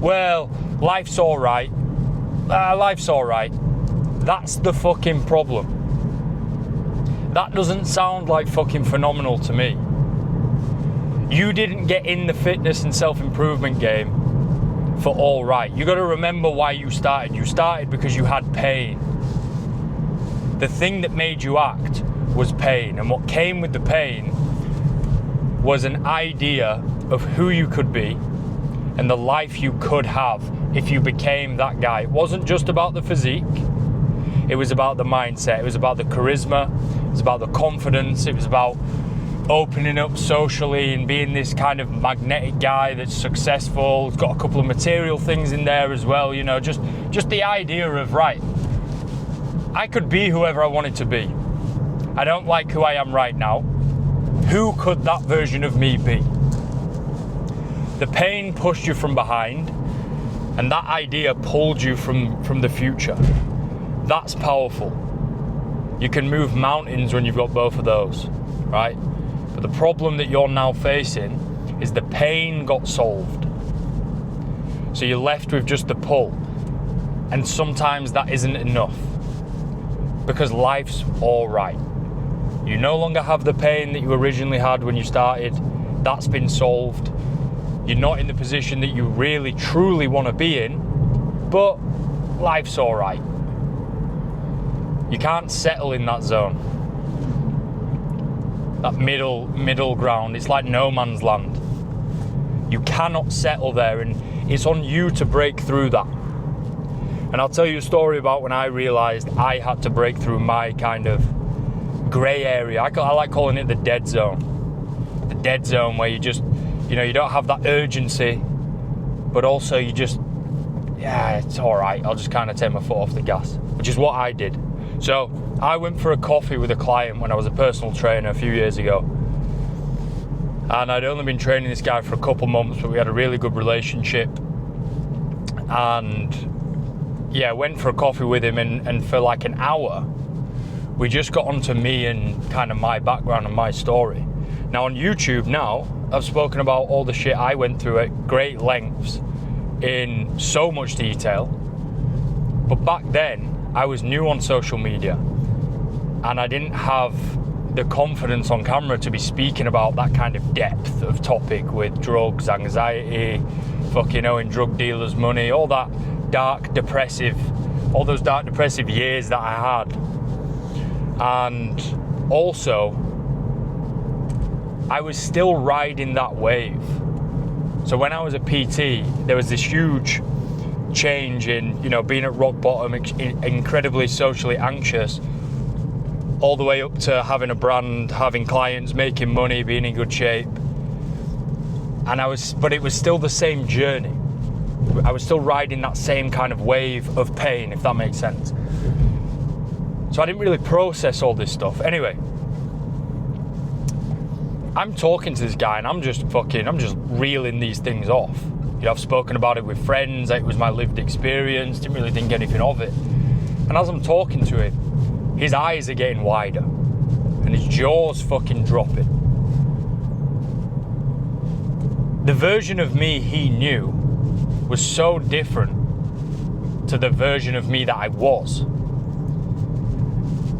well, life's all right. Life's all right. That's the fucking problem. That doesn't sound like fucking phenomenal to me. You didn't get in the fitness and self-improvement game for all right. You got to remember why you started. You started because you had pain. The thing that made you act was pain, and what came with the pain was an idea of who you could be and the life you could have if you became that guy. It wasn't just about the physique, it was about the mindset, it was about the charisma, it was about the confidence, it was about opening up socially and being this kind of magnetic guy that's successful. It's got a couple of material things in there as well, you know, just the idea of, right, I could be whoever I wanted to be. I don't like who I am right now. Who could that version of me be? The pain pushed you from behind, and that idea pulled you from the future. That's powerful. You can move mountains when you've got both of those, right? But the problem that you're now facing is the pain got solved. So you're left with just the pull. And sometimes that isn't enough, because life's all right. You no longer have the pain that you originally had when you started. That's been solved. You're not in the position that you really, truly want to be in, but life's all right. You can't settle in that zone. That middle ground, it's like no man's land. You cannot settle there, and it's on you to break through that. And I'll tell you a story about when I realized I had to break through my kind of grey area. I like calling it the dead zone. The dead zone where you just, you know, you don't have that urgency, but also you just, yeah, it's all right. I'll just kind of take my foot off the gas, which is what I did. So I went for a coffee with a client when I was a personal trainer a few years ago. And I'd only been training this guy for a couple months, but we had a really good relationship. And yeah, went for a coffee with him, and for like an hour, we just got onto me and kind of my background and my story. Now on YouTube now, I've spoken about all the shit I went through at great lengths in so much detail. But back then, I was new on social media, and I didn't have the confidence on camera to be speaking about that kind of depth of topic with drugs, anxiety, fucking owing drug dealers money, all that all those dark depressive years that I had. And also, I was still riding that wave. So when I was a PT, there was this huge change in, you know, being at rock bottom, incredibly socially anxious, all the way up to having a brand, having clients, making money, being in good shape. And but it was still the same journey. I was still riding that same kind of wave of pain, if that makes sense. So I didn't really process all this stuff. Anyway, I'm talking to this guy and I'm just reeling these things off. You know, I've spoken about it with friends, it was my lived experience, didn't really think anything of it. And as I'm talking to him, his eyes are getting wider and his jaw's fucking dropping. The version of me he knew was so different to the version of me that I was.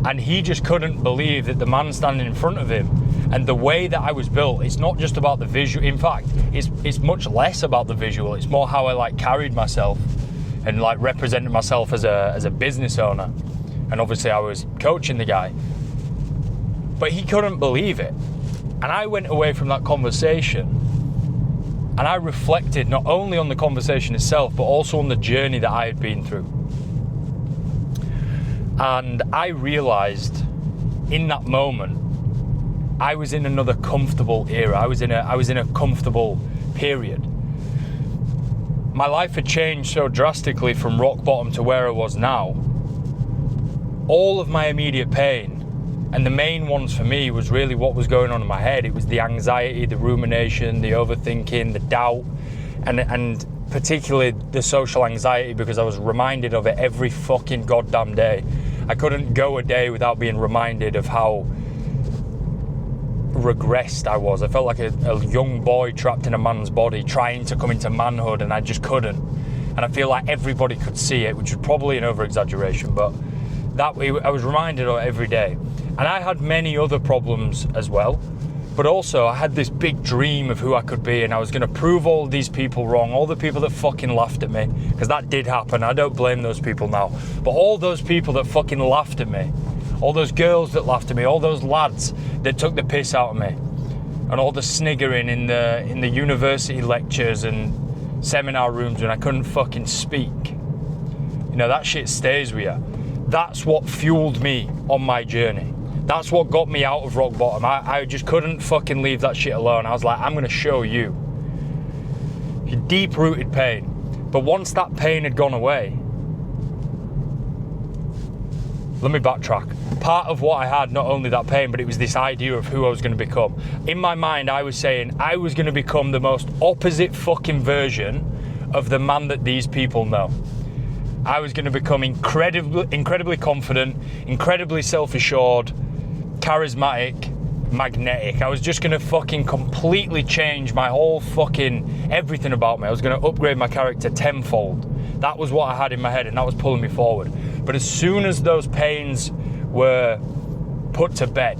And he just couldn't believe that the man standing in front of him and the way that I was built, it's not just about the visual. In fact, it's much less about the visual. It's more how I like carried myself and like represented myself as a business owner. And obviously I was coaching the guy. But he couldn't believe it. And I went away from that conversation and I reflected not only on the conversation itself, but also on the journey that I had been through. And I realized in that moment, I was in another comfortable era. I was in a comfortable period. My life had changed so drastically from rock bottom to where I was now. All of my immediate pain, and the main ones for me, was really what was going on in my head. It was the anxiety, the rumination, the overthinking, the doubt, and particularly the social anxiety, because I was reminded of it every fucking goddamn day. I couldn't go a day without being reminded of how regressed I was. I felt like a young boy trapped in a man's body trying to come into manhood, and I just couldn't. And I feel like everybody could see it, which is probably an over-exaggeration, but that I was reminded of it every day. And I had many other problems as well, but also I had this big dream of who I could be, and I was going to prove all these people wrong, all the people that fucking laughed at me, because that did happen. I don't blame those people now, but all those people that fucking laughed at me, all those girls that laughed at me, all those lads that took the piss out of me, and all the sniggering in the university lectures and seminar rooms when I couldn't fucking speak. You know, that shit stays with you. That's what fueled me on my journey. That's what got me out of rock bottom. I just couldn't fucking leave that shit alone. I was like, I'm going to show you. Your deep-rooted pain. But once that pain had gone away, let me backtrack. Part of what I had, not only that pain, but it was this idea of who I was going to become. In my mind, I was saying I was going to become the most opposite fucking version of the man that these people know. I was going to become incredibly confident, incredibly self-assured, charismatic, magnetic. I was just going to fucking completely change my whole fucking everything about me. I was going to upgrade my character tenfold. That was what I had in my head, and that was pulling me forward. But as soon as those pains were put to bed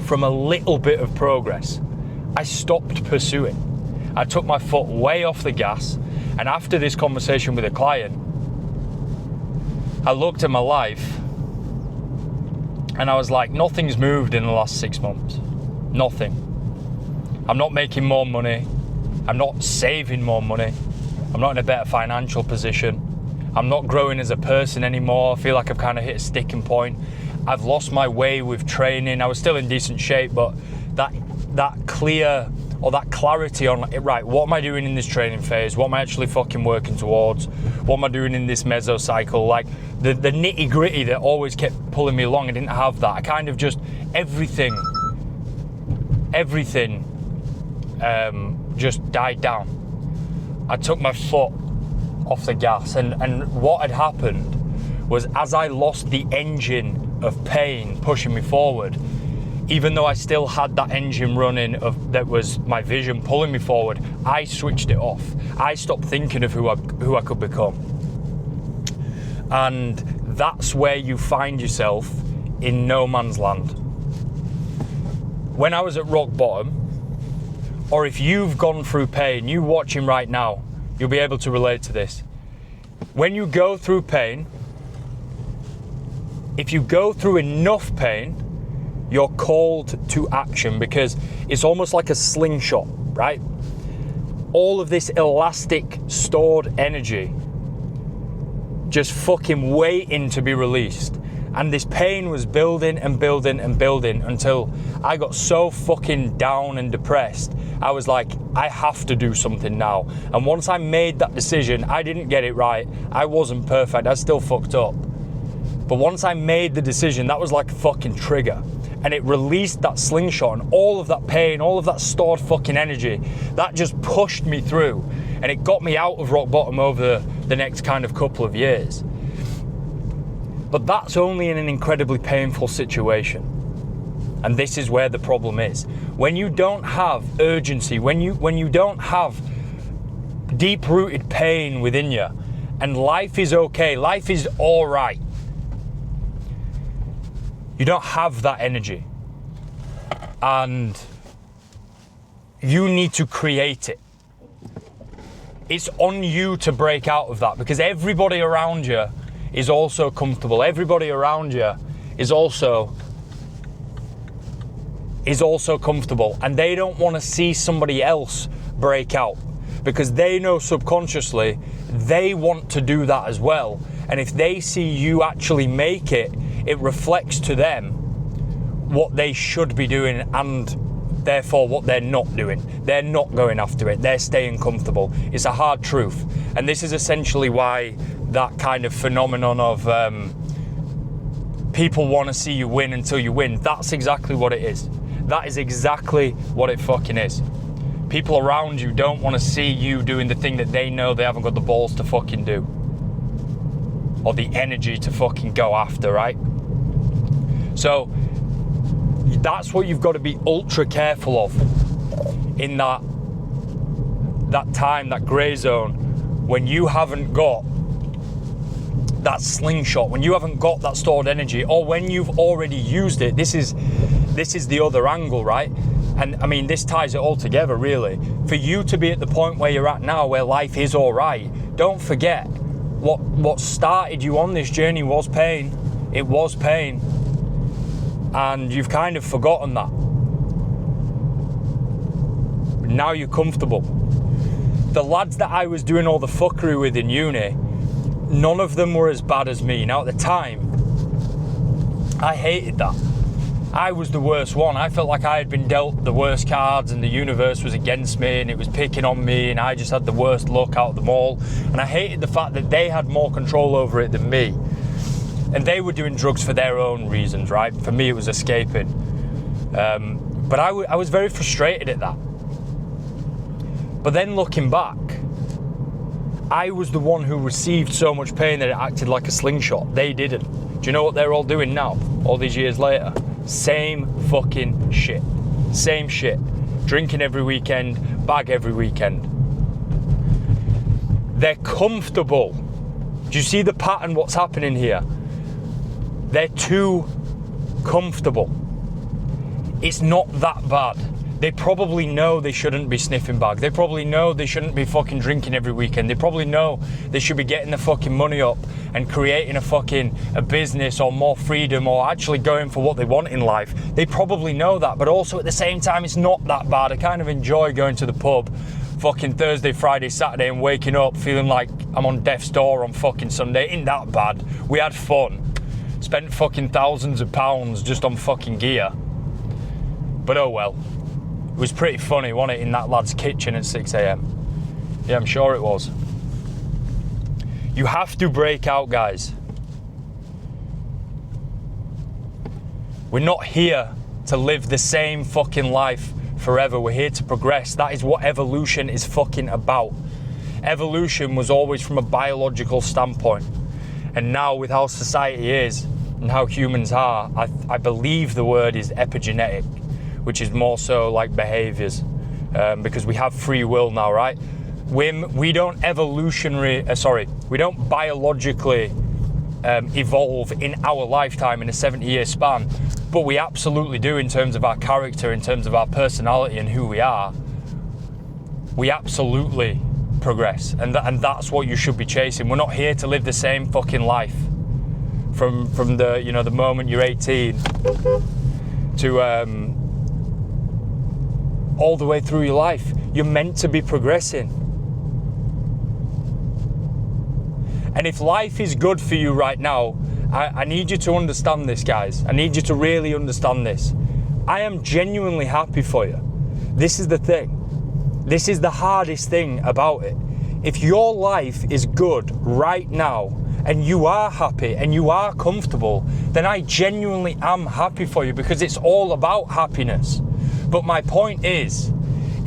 from a little bit of progress, I stopped pursuing. I took my foot way off the gas, and after this conversation with a client, I looked at my life and I was like, nothing's moved in the last 6 months. Nothing. I'm not making more money. I'm not saving more money. I'm not in a better financial position. I'm not growing as a person anymore. I feel like I've kind of hit a sticking point. I've lost my way with training. I was still in decent shape, but that clear or that clarity on, right, what am I doing in this training phase? What am I actually fucking working towards? What am I doing in this mesocycle? Like the nitty gritty that always kept pulling me along, I didn't have that. I kind of just, everything just died down. I took my foot off the gas, and what had happened was, as I lost the engine of pain pushing me forward, even though I still had that engine running that was my vision pulling me forward, I switched it off. I stopped thinking of who I could become. And that's where you find yourself in no man's land. When I was at rock bottom, or if you've gone through pain, you watching right now, you'll be able to relate to this. When you go through pain, if you go through enough pain, you're called to action, because it's almost like a slingshot, right? All of this elastic stored energy just fucking waiting to be released. And this pain was building and building and building until I got so fucking down and depressed. I was like, I have to do something now. And once I made that decision, I didn't get it right. I wasn't perfect. I still fucked up. But once I made the decision, that was like a fucking trigger. And it released that slingshot, and all of that pain, all of that stored fucking energy, that just pushed me through. And it got me out of rock bottom over the next kind of couple of years. But that's only in an incredibly painful situation. And this is where the problem is. When you don't have urgency, when you don't have deep-rooted pain within you, and life is okay, life is all right, you don't have that energy, and you need to create it. It's on you to break out of that, because everybody around you is also comfortable. Everybody around you is also comfortable, and they don't want to see somebody else break out, because they know subconsciously they want to do that as well. And if they see you actually make it, it reflects to them what they should be doing, and therefore what they're not doing. They're not going after it. They're staying comfortable. It's a hard truth. And this is essentially why that kind of phenomenon of people want to see you win until you win, that's exactly what it is. That is exactly what it fucking is. People around you don't want to see you doing the thing that they know they haven't got the balls to fucking do, or the energy to fucking go after, right? So That's what you've got to be ultra careful of in that time, that grey zone, when you haven't got that slingshot, when you haven't got that stored energy, or when you've already used it. This is the other angle, right? And I mean, this ties it all together, really. For you to be at the point where you're at now, where life is all right, don't forget what started you on this journey was pain. It was pain, and you've kind of forgotten that. Now you're comfortable. The lads that I was doing all the fuckery with in uni, none of them were as bad as me. Now at the time, I hated that. I was the worst one. I felt like I had been dealt the worst cards and the universe was against me and it was picking on me and I just had the worst luck out of them all. And I hated the fact that they had more control over it than me. And they were doing drugs for their own reasons, right? For me, it was escaping. But I was very frustrated at that. But then looking back, I was the one who received so much pain that it acted like a slingshot. They didn't. Do you know what they're all doing now, all these years later? Same fucking shit. Same shit. Drinking every weekend, bag every weekend. They're comfortable. Do you see the pattern, what's happening here? They're too comfortable. It's not that bad. They probably know they shouldn't be sniffing bags. They probably know they shouldn't be fucking drinking every weekend. They probably know they should be getting the fucking money up and creating a business or more freedom or actually going for what they want in life. They probably know that, but also at the same time, it's not that bad. I kind of enjoy going to the pub fucking Thursday, Friday, Saturday and waking up feeling like I'm on death's door on fucking Sunday. Ain't that bad. We had fun. Spent fucking thousands of pounds just on fucking gear. But oh well. It was pretty funny, wasn't it, in that lad's kitchen at 6 a.m. Yeah, I'm sure it was. You have to break out, guys. We're not here to live the same fucking life forever. We're here to progress. That is what evolution is fucking about. Evolution was always from a biological standpoint. And now with how society is and how humans are, I believe the word is epigenetic, which is more so like behaviors, because we have free will now, right? We don't biologically evolve in our lifetime in a 70-year span, but we absolutely do in terms of our character, in terms of our personality and who we are. We absolutely progress, and that's what you should be chasing. We're not here to live the same fucking life from the moment you're 18 to all the way through your life. You're meant to be progressing. And if life is good for you right now, I need you to understand this, guys. I need you to really understand this. I am genuinely happy for you. This is the thing. This is the hardest thing about it. If your life is good right now and you are happy and you are comfortable, then I genuinely am happy for you, because it's all about happiness. But my point is,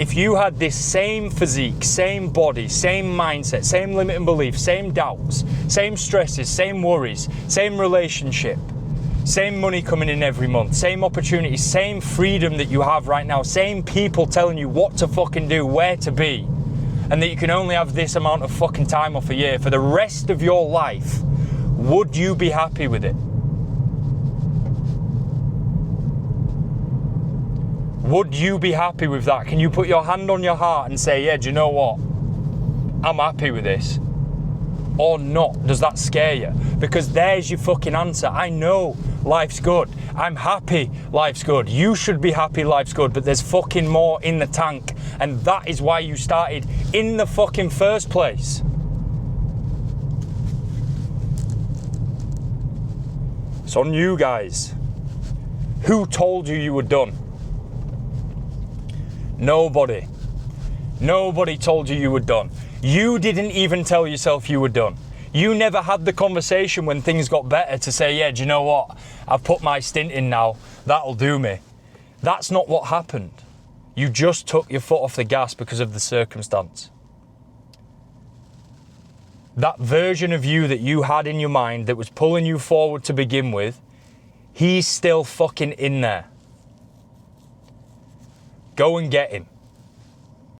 if you had this same physique, same body, same mindset, same limiting beliefs, same doubts, same stresses, same worries, same relationship, same money coming in every month, same opportunities, same freedom that you have right now, same people telling you what to fucking do, where to be, and that you can only have this amount of fucking time off a year for the rest of your life, would you be happy with it? Would you be happy with that? Can you put your hand on your heart and say, yeah, do you know what? I'm happy with this. Or not? Does that scare you? Because there's your fucking answer. I know life's good. I'm happy life's good. You should be happy life's good, but there's fucking more in the tank. And that is why you started in the fucking first place. It's on you guys. Who told you were done? Nobody. Nobody told you were done. You didn't even tell yourself you were done. You never had the conversation when things got better to say, yeah, do you know what? I've put my stint in now. That'll do me. That's not what happened. You just took your foot off the gas because of the circumstance. That version of you that you had in your mind that was pulling you forward to begin with, he's still fucking in there. Go and get him.